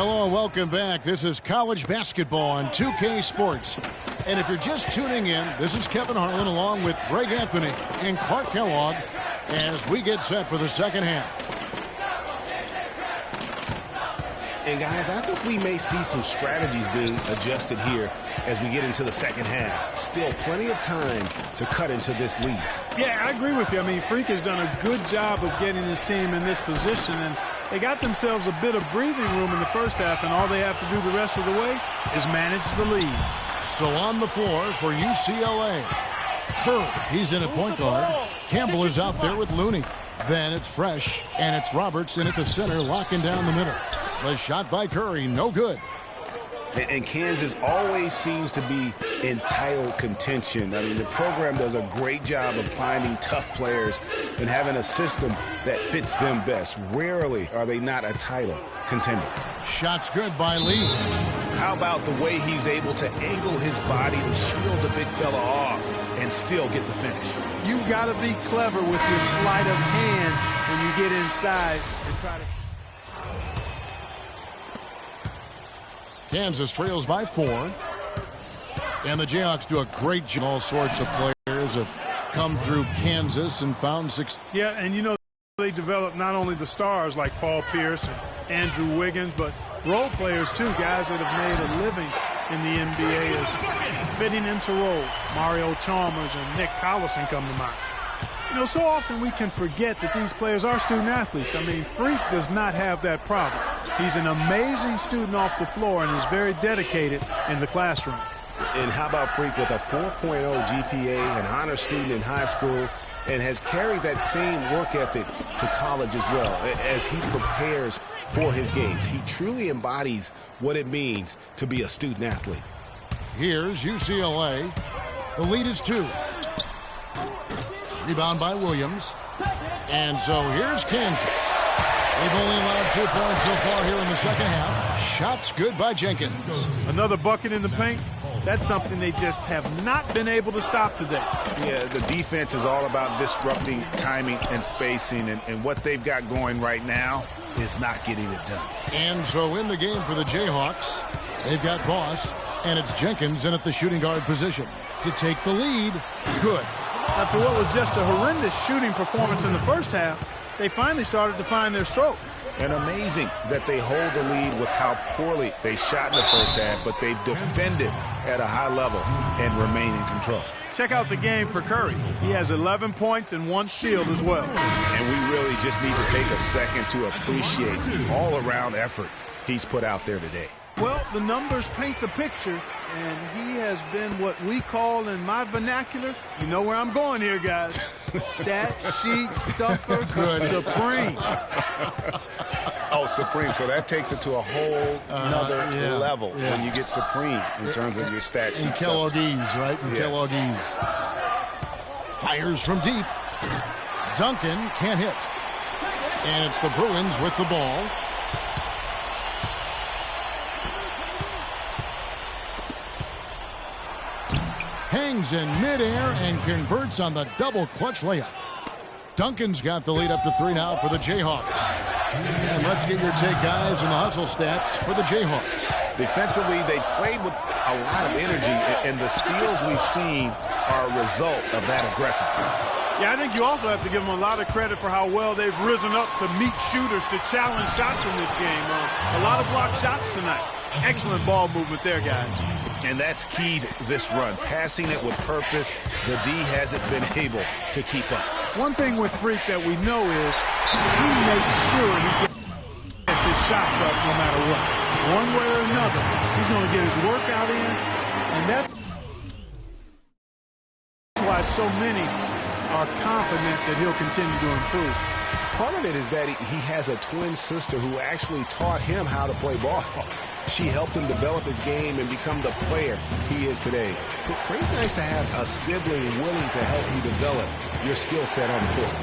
Hello and welcome back. This is college basketball on 2K Sports. And if you're just tuning in, this is Kevin Harlan along with Greg Anthony and Clark Kellogg as we get set for the second half. And guys, I think we may see some strategies being adjusted here as we get into the second half. Still plenty of time to cut into this lead. Yeah, I agree with you. I mean, Freak has done a good job of getting his team in this position, and they got themselves a bit of breathing room in the first half, and all they have to do the rest of the way is manage the lead. So on the floor for UCLA, Curry, he's in at point guard. Campbell is out there with Looney. Then it's Fresh, and it's Roberts in at the center, locking down the middle. The shot by Curry, no good. And Kansas always seems to be in title contention. I mean, the program does a great job of finding tough players and having a system that fits them best. Rarely are they not a title contender. Shot's good by Lee. How about the way he's able to angle his body to shield the big fella off and still get the finish? You've got to be clever with your sleight of hand when you get inside and try to... Kansas trails by 4. And the Jayhawks do a great job. All sorts of players have come through Kansas and found 6. Yeah, and you know, they develop not only the stars like Paul Pierce and Andrew Wiggins, but role players too, guys that have made a living in the NBA as fitting into roles. Mario Chalmers and Nick Collison come to mind. You know, so often we can forget that these players are student athletes. I mean, Freak does not have that problem. He's an amazing student off the floor and is very dedicated in the classroom. And how about Freak with a 4.0 GPA, an honor student in high school, and has carried that same work ethic to college as well as he prepares for his games. He truly embodies what it means to be a student athlete. Here's UCLA. The lead is 2. Rebound by Williams. And so here's Kansas. They've only allowed 2 points so far here in the second half. Shots good by Jenkins. Another bucket in the paint. That's something they just have not been able to stop today. Yeah, the defense is all about disrupting timing and spacing, and what they've got going right now is not getting it done. And so in the game for the Jayhawks, they've got Boss, and it's Jenkins in at the shooting guard position to take the lead. Good. After what was just a horrendous shooting performance in the first half, they finally started to find their stroke. And amazing that they hold the lead with how poorly they shot in the first half, but they've defended at a high level and remain in control. Check out the game for Curry. He has 11 points and 1 steal as well. And we really just need to take a second to appreciate the all-around effort he's put out there today. Well, the numbers paint the picture, and he has been what we call in my vernacular, you know where I'm going here, guys, stat sheet stuffer supreme. Oh, supreme. So that takes it to a whole another level when you get supreme in terms of your stat sheet. And Kelloggese, right? And Kelloggese. Fires from deep. Duncan can't hit. And it's the Bruins with the ball. Hangs in midair and converts on the double clutch layup. Duncan's got the lead up to 3 now for the Jayhawks. And let's get your take, guys, in the hustle stats for the Jayhawks. Defensively, they played with a lot of energy, and the steals we've seen are a result of that aggressiveness. Yeah, I think you also have to give them a lot of credit for how well they've risen up to meet shooters to challenge shots in this game. A lot of blocked shots tonight. Excellent ball movement there, guys. And that's key to this run. Passing it with purpose, the D hasn't been able to keep up. One thing with Freak that we know is he makes sure he gets his shots up no matter what. One way or another, he's going to get his workout in, and that's why so many are confident that he'll continue to improve. Part of it is that he has a twin sister who actually taught him how to play ball. She helped him develop his game and become the player he is today. Pretty nice to have a sibling willing to help you develop your skill set on the court.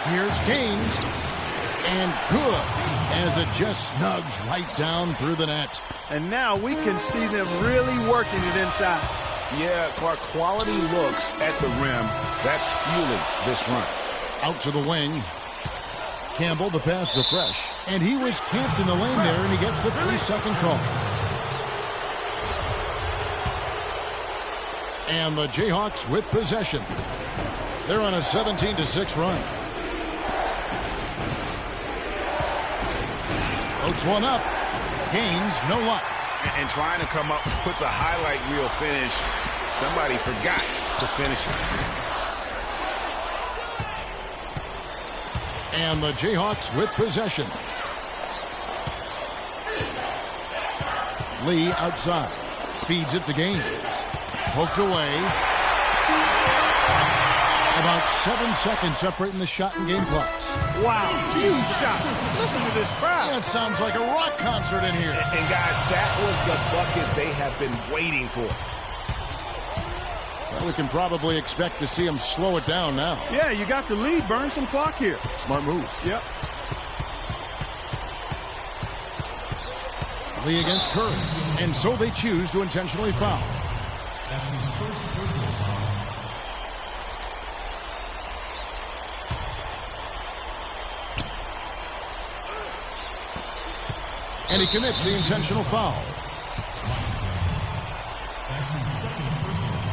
Here's Gaines. And good, as it just snugs right down through the net. And now we can see them really working it inside. Yeah, Clark, quality looks at the rim. That's fueling this run. Out to the wing. Campbell the pass to Fresh. And he was camped in the lane there, and he gets the 3-second call. And the Jayhawks with possession. They're on a 17-6 run. Floats one up. Gains, no luck. And trying to come up with the highlight reel finish, somebody forgot to finish it. And the Jayhawks with possession. Lee outside. Feeds it to Gaines. Poked away. About 7 seconds separating the shot and game clocks. Wow, huge shot. Listen to this crowd. It sounds like a rock concert in here. And guys, that was the bucket they have been waiting for. Well, we can probably expect to see him slow it down now. Yeah, you got the lead. Burn some clock here. Smart move. Yep. Lee against Curry. And so they choose to intentionally foul. That's his first personal foul. And he commits the intentional foul. That's his second personal foul.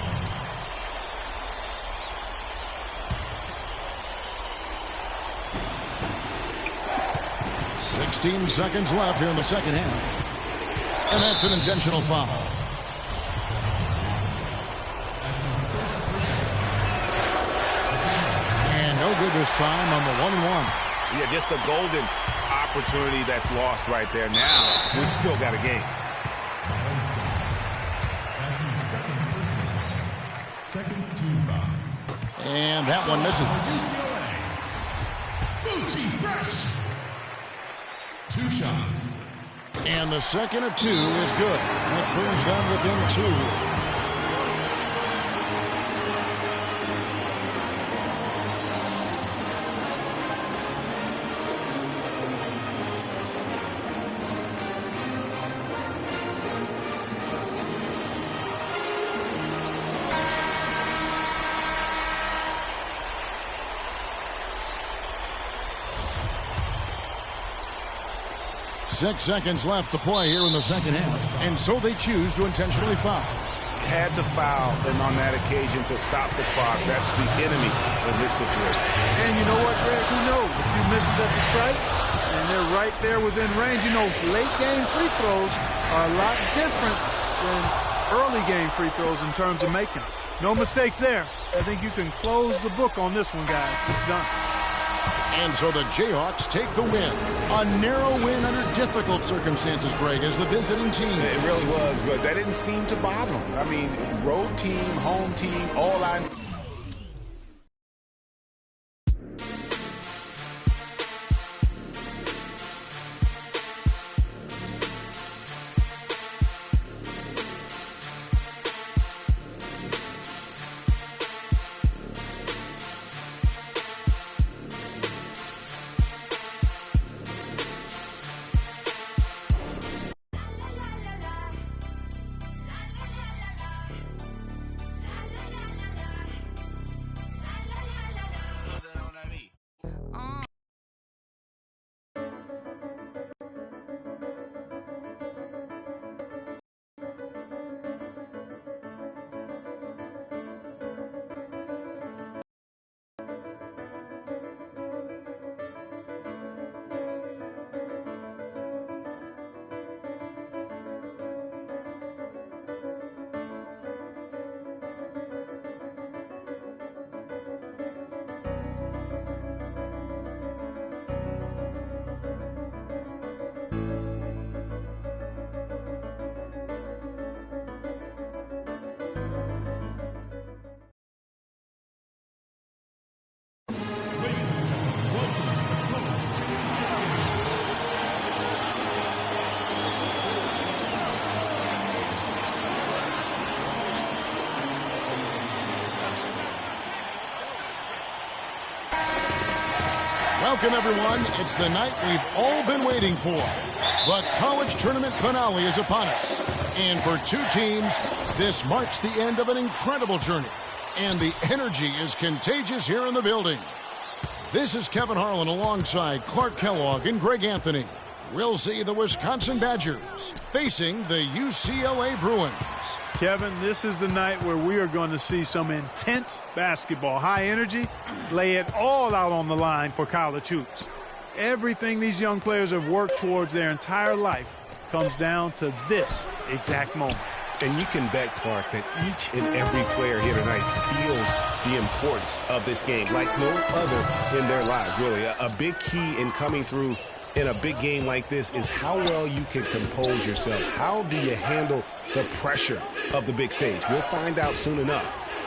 16 seconds left here in the second half. And that's an intentional foul. That's his first personal foul. And no good this time on the 1-1. Yeah, just a golden opportunity that's lost right there. Now, we've still got a game. That's his second personal foul. Second team foul. And that one misses. UCLA. Bucci Fresh. 2 shots. And the second of 2 is good. That brings them within 2. Six seconds left to play here in the second half. And so they choose to intentionally foul. Had to foul, and on that occasion to stop the clock. That's the enemy in this situation. And you know what, Greg? Who knows? A few misses at the strike, and they're right there within range. You know, late-game free throws are a lot different than early-game free throws in terms of making them. No mistakes there. I think you can close the book on this one, guys. It's done. And so the Jayhawks take the win. A narrow win under difficult circumstances, Greg, as the visiting team. It really was, but that didn't seem to bother them. I mean, road team, home team, all I... Welcome, everyone. It's the night we've all been waiting for. The college tournament finale is upon us. And for 2 teams, this marks the end of an incredible journey. And the energy is contagious here in the building. This is Kevin Harlan alongside Clark Kellogg and Greg Anthony. We'll see the Wisconsin Badgers facing the UCLA Bruins. Kevin, this is the night where we are going to see some intense basketball. High energy, lay it all out on the line for college hoops. Everything these young players have worked towards their entire life comes down to this exact moment. And you can bet, Clark, that each and every player here tonight feels the importance of this game like no other in their lives, really. A big key in coming through in a big game like this is how well you can compose yourself. How do you handle the pressure of the big stage? We'll find out soon enough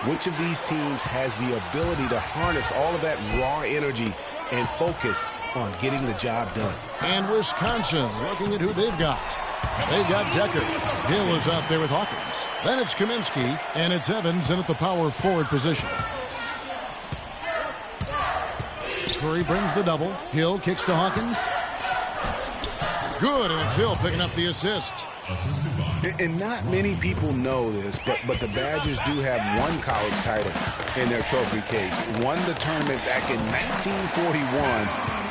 which of these teams has the ability to harness all of that raw energy and focus on getting the job done. And Wisconsin looking at who they've got. They've got Decker. Hill is out there with Hawkins. Then it's Kaminsky, and it's Evans in at the power forward position. Curry brings the double. Hill kicks to Hawkins. Good, and it's Hill picking up the assist. And not many people know this, but the Badgers do have one college title in their trophy case. Won the tournament back in 1941.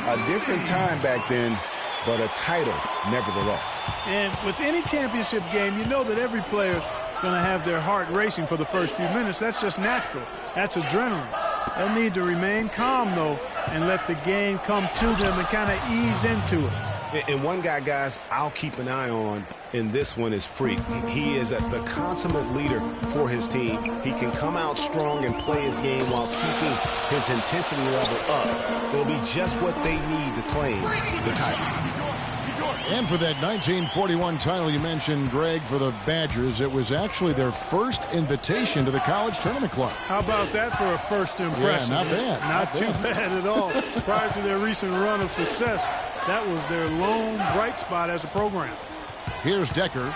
A different time back then, but a title nevertheless. And with any championship game, you know that every player is going to have their heart racing for the first few minutes. That's just natural. That's adrenaline. They'll need to remain calm, though, and let the game come to them and kind of ease into it. And one guy, guys, I'll keep an eye on in this one is Freak. He is the consummate leader for his team. He can come out strong and play his game while keeping his intensity level up. It'll be just what they need to claim the title. And for that 1941 title you mentioned, Greg, for the Badgers, it was actually their first invitation to the college tournament club. How about that for a first impression? Yeah, not bad. Not too bad at all. Prior to their recent run of success, that was their lone bright spot as a program. Here's Decker.